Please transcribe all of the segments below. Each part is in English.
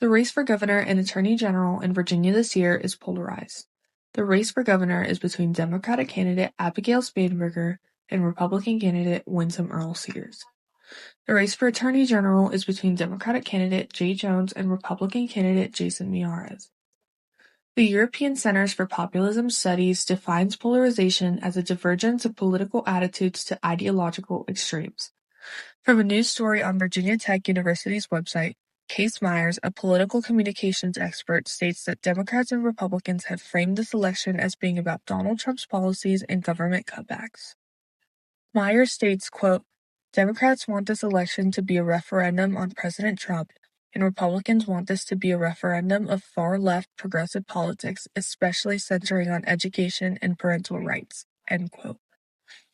The race for governor and attorney general in Virginia this year is polarized. The race for governor is between Democratic candidate Abigail Spanberger and Republican candidate Winsome Earl Sears. The race for attorney general is between Democratic candidate Jay Jones and Republican candidate Jason Miyares. The European Centers for Populism Studies defines polarization as a divergence of political attitudes to ideological extremes. From a news story on Virginia Tech University's website, Case Myers, a political communications expert, states that Democrats and Republicans have framed this election as being about Donald Trump's policies and government cutbacks. Myers states, quote, Democrats want this election to be a referendum on President Trump, and Republicans want this to be a referendum of far-left progressive politics, especially centering on education and parental rights, end quote.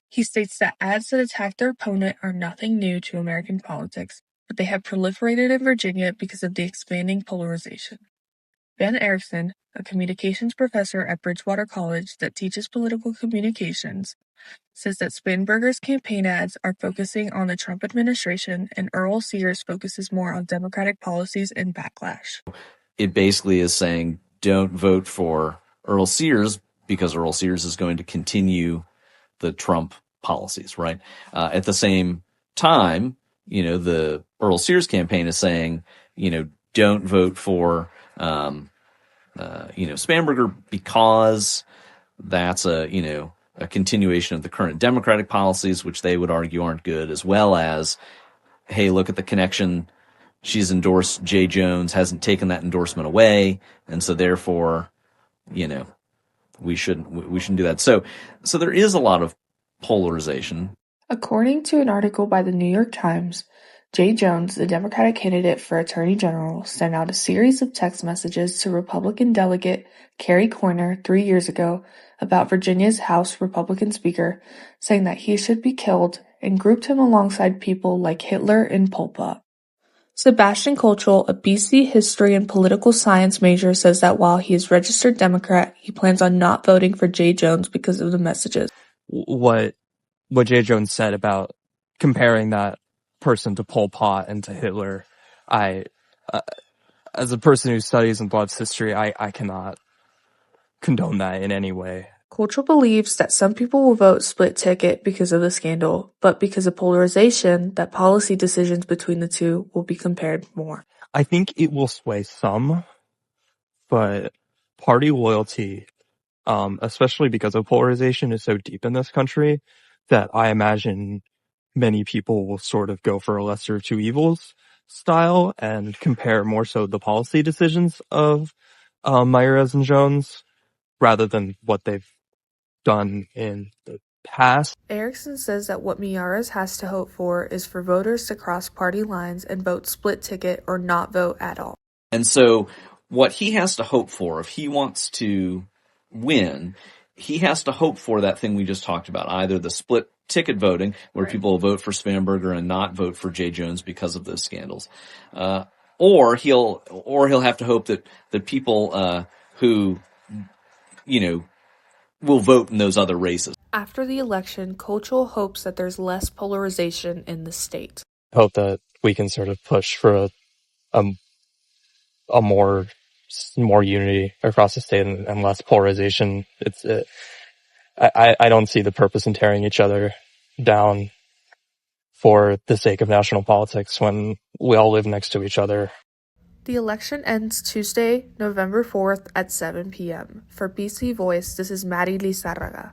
He states that ads that attack their opponent are nothing new to American politics, but they have proliferated in Virginia because of the expanding polarization. Ben Erickson, a communications professor at Bridgewater College that teaches political communications, says that Spanberger's campaign ads are focusing on the Trump administration and Earl Sears focuses more on Democratic policies and backlash. It basically is saying don't vote for Earl Sears because Earl Sears is going to continue the Trump policies, right? At the same time, the Earl Sears campaign is saying, don't vote for, Spanberger because that's a continuation of the current Democratic policies, which they would argue aren't good, as well as, hey, look at the connection. She's endorsed Jay Jones, hasn't taken that endorsement away, and so therefore, we shouldn't do that. So there is a lot of polarization. According to an article by the New York Times, Jay Jones, the Democratic candidate for Attorney General, sent out a series of text messages to Republican delegate Kerry Coyner 3 years ago about Virginia's House Republican Speaker, saying that he should be killed, and grouped him alongside people like Hitler and Pol Pot. Sebastian Kolchel, a BC history and political science major, says that while he is registered Democrat, he plans on not voting for Jay Jones because of the messages. What Jay Jones said about comparing that person to Pol Pot and to Hitler, as a person who studies and loves history, I cannot condone that in any way. Kolchel believes that some people will vote split ticket because of the scandal, but because of polarization, that policy decisions between the two will be compared more. I think it will sway some, but party loyalty, especially because of polarization, is so deep in this country that I imagine many people will sort of go for a lesser of two evils style and compare more so the policy decisions of Miyares and Jones rather than what they've done in the past. Erickson says that what Miyares has to hope for is for voters to cross party lines and vote split ticket or not vote at all. And so what he has to hope for, if he wants to win, he has to hope for that thing we just talked about, either the split ticket voting, where people will vote for Spanberger and not vote for Jay Jones because of those scandals, or he'll have to hope that people who will vote in those other races. After the election, Kolchel hopes that there's less polarization in the state. I hope that we can sort of push for a more unity across the state and less polarization. I don't see the purpose in tearing each other down for the sake of national politics when we all live next to each other. The election ends Tuesday, November 4th at 7 p.m. For BC Voice, this is Maddie Lizarraga.